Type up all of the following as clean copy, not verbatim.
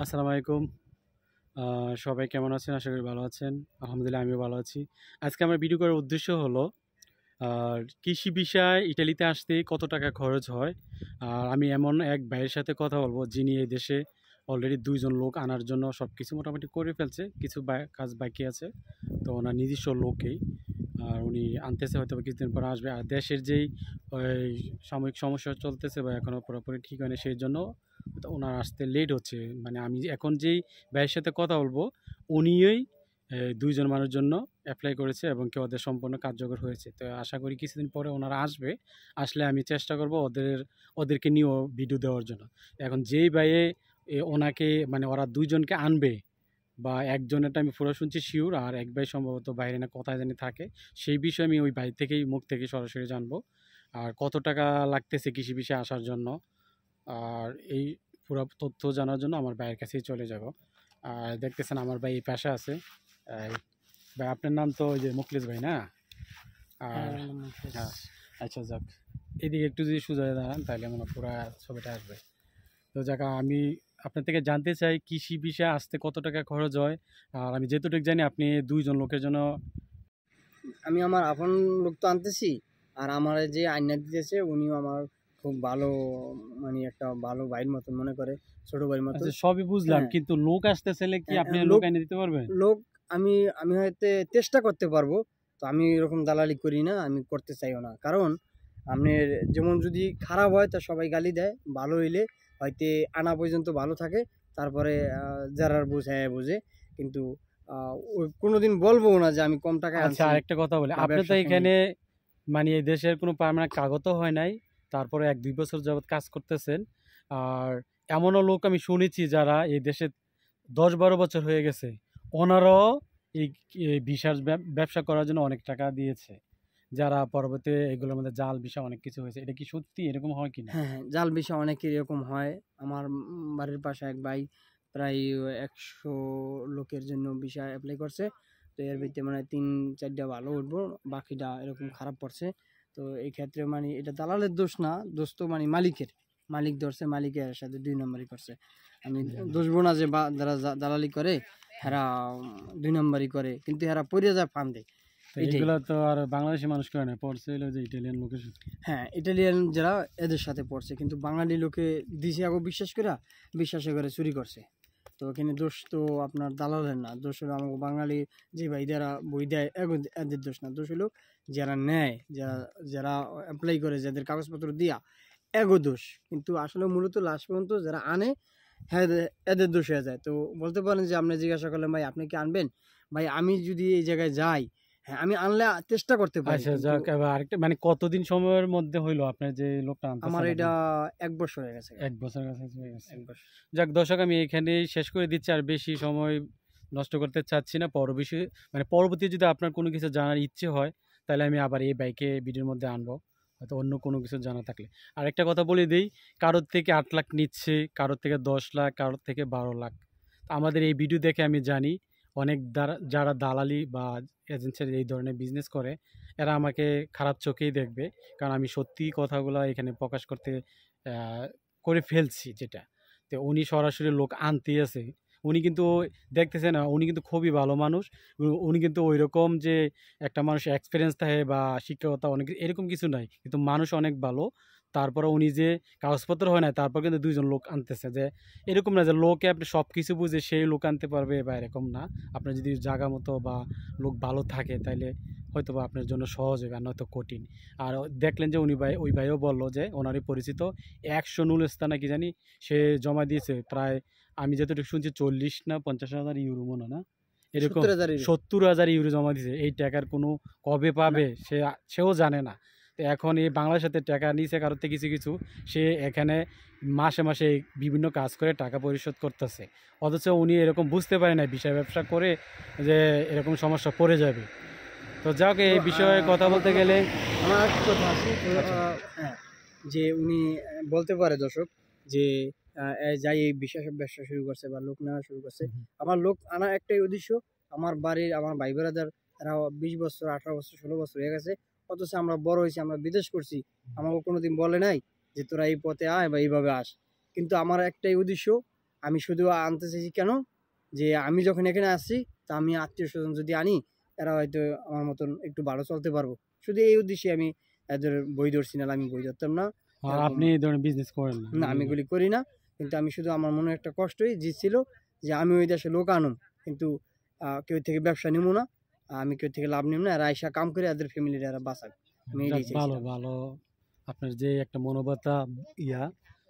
আসসালামু আলাইকুম। সবাই কেমন আছেন? আশা করি ভালো আছেন। আলহামদুলিল্লাহ আমিও ভালো আছি। আজকে আমার ভিডিও করার উদ্দেশ্য হলো কৃষি বিষয় ইটালিতে আসতে কত টাকা খরচ হয়? আর আমি এমন এক ভাইয়ের সাথে কথা বলবো যিনি এই দেশে অলরেডি ২ জন লোক আনার জন্য সবকিছু মোটামুটি করে ফেলছে। কিছু কাজ বাকি আছে। তো ওনার নিজস্ব লোকই। আর উনি আনতেছে হয়তোবা কিছুদিন পর আসবে। আর দেশের যেই ওই সাময়িক সমস্যা চলতেছে বা এখনো পুরোপুরি ঠিক হয়নি সেইজন্য তো ওনার আসতে লেট হচ্ছে। মানে আমি এখন যেই ভাইয়ের সাথে কথা বলবো উনিই ২ জন মানুষের জন্য এপ্লাই করেছে এবং কি ওদের সম্পূর্ণ কার্যকর হয়েছে। তো আশা করি কিছুদিন পরে ওনারা আসবে। আসলে আমি চেষ্টা করব ওদেরকে নিয়েও ভিডিও দেওয়ার জন্য। এখন যেই ভাইয়ে ওনাকে মানে ওরা ২ জনকে আনবে বা একজনেরটা আমি পুরো শুনছি শিওর, আর এক ভাই সম্ভবত বাইরে না কোথায় জানি থাকে। সেই বিষয়ে আমি ওই ভাই থেকেই মুখ থেকে সরাসরি জানবো। আর কত টাকা লাগতেছে কৃষি বিষয়ে আসার জন্য। আর এই পুরো তথ্য জানার জন্য আমার ভাইয়ের কাছেই চলে যাব। আর দেখতেছেন আমার ভাই এই পাশে আছে। এই ভাই আপনার নাম তো ওই যে মুখলেস ভাই না? আর হ্যাঁ, আচ্ছা যাক। এদিকে একটু যদি সোজা হয়ে দাঁড়ান তাহলে মনে হয় পুরা ছবিটা আসবে। তো যাক আমি আপনার থেকে জানতে চাই কৃষি বিষয়ে আসতে কত টাকা খরচ হয়? আর আমি যেটুকু জানি আপনি ২ জন লোকের জন্য আমি আমার আপন লোক তো আনতেছি, আর আমার যে আইনা দিতেছে উনিও আমার খুব ভালো, মানে একটা ভালো ভাইয়ের মতন মনে করে, ছোট ভাইয়ের মতো। আচ্ছা সবই বুঝলাম, হ্যাঁ, কিন্তু লোক আসতে চাইলে কি আপনি লোক লোক এনে দিতে পারবেন? লোক আমি আমি হয়তো চেষ্টা করতে পারবো। তো আমি এরকম দালালি করি না, আমি করতে চাইও না, কারণ আপনার যেমন যদি খারাপ হয় তা সবাই গালি দেয়, ভালো হইলে হয়তো আনা পর্যন্ত ভালো থাকে, তারপরে যারা বোঝায় বোঝে, কিন্তু ওই কোনোদিন বলবো না যে আমি কম টাকায় আচ্ছা আনছি আরেকটা কথা বলি, বা আপনি তো ব্যবসার সঙ্গে। এখানে মানে এই দেশের কোনো পার্মানেন্ট কাগজও হয় নাই, তারপরে ১-২ বছর যাবৎ কাজ করতেছেন। আর এমনও লোক আমি শুনেছি যারা এই দেশে ১০-১২ বছর হয়ে গেছে, ওনারাও এই এই ভিসার ব্যবসা করার জন্য অনেক টাকা দিয়েছে, যারা পরবর্তীতে এগুলোর মধ্যে জাল ভিসা অনেক কিছু হয়েছে। এটা কি সত্যি এরকম হয় কিনা? হ্যাঁ, হ্যাঁ, জাল বিষয় অনেকের এরকম হয়। আমার বাড়ির পাশে এক ভাই প্রায় ১০০ লোকের জন্য ভিসা এপ্লাই করছে। তো এর ভিতরে মানে ৩-৪ টা ভালো উঠবো, বাকিটা এরকম খারাপ পড়ছে। তো এই ক্ষেত্রে মানে এটা দালালের দোষ না, দোষ তো মানে মালিকের। মালিক ধরছে, মালিকের সাথে ২ নম্বরই করছে। আমি দোষবো না যে যারা দালালি করে হেরা ২ নম্বরই করে, কিন্তু হেরা পইড়া যায় ফান্দে। তো এইটাই। এগুলা তো আর বাংলাদেশি মানুষ করে না, পড়ছে হলো যে ইটালিয়ান লোকের সাথে। হ্যাঁ, ইটালিয়ান যারা এদের সাথে পড়ছে, কিন্তু বাঙালি লোকে দিছে আগে বিশ্বাস করে, বিশ্বাসে করে চুরি করছে। তো এখানে দোষ তো আপনার দালালের না, দোষ হলো আমাকে বাঙালি যে ভাই যারা বই দেয় এদের দোষ না, দোষ হলো যারা নেয়, যারা যারা অ্যাপ্লাই করে, যাদের কাগজপত্র দিয়া এগো দোষ। কিন্তু আসলে মূলত লাস্ট পর্যন্ত যারা আনে, হ্যাঁ, এদের দোষ হয়ে যায়। তো বলতে পারেন যে আপনি জিজ্ঞাসা করলেন ভাই আপনি কি আনবেন? ভাই আমি যদি এই জায়গায় যাই, হ্যাঁ আমি আনলে চেষ্টা করতে পারি, আচ্ছা কিন্তু যাক, এবার আরেকটা মানে কতদিন সময়ের মধ্যে হইলো আপনার যে লোকটা আমার আনতেছেন এটা আপনি? ১ বছর হয়ে গেছে। ১ বছর কাছাকাছি হয়ে গেছে। ১ বছর। যাক দর্শক, আমি এখানেই শেষ করে দিচ্ছি। আর বেশি সময় নষ্ট করতে চাচ্ছি না। মানে পরবর্তী যদি আপনার কোনো কিছু জানার ইচ্ছে হয়, তাহলে আমি আবার এই বাইকে ভিডিওর মধ্যে আনবো। হয়তো অন্য কোনো কিছু জানা থাকলে। আরেকটা কথা বলে দেই, কারোর থেকে ৮ লাখ নিচ্ছে, কারোর থেকে ১০ লাখ, কারোর থেকে ১২ লাখ। আমাদের এই ভিডিও দেখে আমি জানি অনেক যারা দালালি বা এজেন্সির এই ধরনের বিজনেস করে, এরা আমাকে খারাপ চোখেই দেখবে। কারণ আমি সত্যি কথাগুলো এখানে প্রকাশ করতে আহ, করে ফেলছি যেটা। তো উনি সরাসরি লোক আনতেই আছে। উনি কিন্তু দেখতেছে না, উনি কিন্তু খুবই ভালো মানুষ। উনি কিন্তু ওই রকম যে একটা মানুষ এক্সপিরিয়েন্স থাকে বা শিক্ষকতা অনেক এরকম কিছু নাই, কিন্তু মানুষ অনেক ভালো। তারপরে উনি যে কাগজপত্র হয় না, তারপর কিন্তু ২ জন লোক আনতেছে। যে এরকম না যে লোকে আপনি সব কিছু বুঝে সেই লোক আনতে পারবে বা এরকম না। আপনার যদি জায়গা মতো বা লোক ভালো থাকে তাইলে হয়তো বা আপনার জন্য সহজ হবে, আর নয়তো কঠিন। আর দেখলেন যে উনি ওই ভাইও বললো যে ওনারই পরিচিত ১০০ নুলস্তা নাকি জানি সে জমা দিয়েছে প্রায়, আমি যতটুকু শুনছি ৪০ না ৫০,০০০ ইউরো মনে হয় না, এরকম ৭০,০০০ ইউরো। ৭০,০০০ ইউরো জমা দিয়েছে। এই টাকার কোনো কবে না, পাবে সেও জানে না। তো এখন এই বাংলার সাথে টাকা নিয়েছে কারোর থেকে কিছু কিছু, সে এখানে মাসে মাসে বিভিন্ন কাজ করে টাকা পরিশোধ করতেছে। অথচ উনি এরকম বুঝতে পারে না বিষয় ব্যবসা করে যে এরকম সমস্যা পড়ে যাবে। তো যাক, তো এই বিষয়ে কথা বলতে গেলে আমার একটা কথা আছে, তো আচ্ছা হ্যাঁ, যে উনি বলতে পারে দর্শক যে যাই এই ব্যবসা শুরু করছে বা লোক নেওয়া শুরু করছে। আমার লোক আনা একটাই উদ্দেশ্য, আমার বাড়ির আমার ভাই ব্রাদার এরা ২০ বছর, ১৮ বছর, ১৬ বছর হয়ে গেছে। অথচ আমরা বড় হয়েছি, আমরা বিদেশ করছি। আমাকে কোনোদিন বলে নাই যে তোরা এই পথে আয় বা এইভাবে আস। কিন্তু আমার একটাই উদ্দেশ্য, আমি শুধু আনতে চাইছি কেন, যে আমি যখন এখানে আসছি তা আমি আত্মীয় স্বজন যদি আনি এরা হয়তো আমার মতন একটু ভালো চলতে পারবো, শুধু এই উদ্দেশ্যে আমি এদের বই ধরছি, না আমি বই ধরতাম না। আর এরকম আপনি এই ধরনের বিজনেস করেন না? না, আমি এগুলি করি না। কিন্তু আমি শুধু আমার মনে একটা কষ্টই যে ছিল যে আমি ওই দেশে লোক আনুম, কিন্তু কেউ থেকে ব্যবসা নিবো না, আমি কেউ থেকে লাভ নিব না, এরা আইসা কাম করে এদের ফ্যামিলির এরা বাঁচাক, আমি যাক, এটাই ভালো চাইছিলাম। ভালো। আপনার যে একটা মনোবতা ইয়া,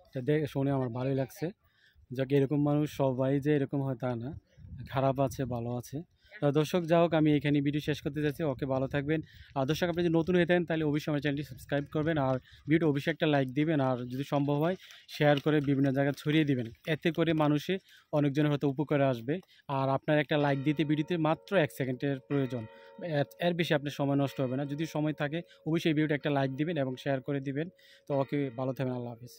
এটা দেখে শুনে আমার ভালোই লাগছে। যাক, এরকম মানুষ সবাই যে এরকম হয় তা না, খারাপ আছে, ভালো আছে। দর্শক, যা হোক, আমি এখানে ভিডিও শেষ করতে যাচ্ছি। ওকে, ভালো থাকবেন। আর দর্শক, আপনি যদি নতুন হয়ে থাকেন তাহলে অবশ্যই আমার চ্যানেলটি সাবস্ক্রাইব করবেন, আর ভিডিও অবশ্যই একটা লাইক দিবেন, আর যদি সম্ভব হয় শেয়ার করে বিভিন্ন জায়গায় ছড়িয়ে দিবেন। এতে করে মানুষে অনেকজনের হয়তো উপকারে আসবে। আর আপনার একটা লাইক দিতে ভিডিওতে মাত্র 1 সেকেন্ডের প্রয়োজন, এর বেশি আপনার সময় নষ্ট হবে না। যদি সময় থাকে অবশ্যই এই ভিডিওটা একটা লাইক দিবেন এবং শেয়ার করে দিবেন। তো ওকে, ভালো থাকবেন। আল্লাহ হাফিজ।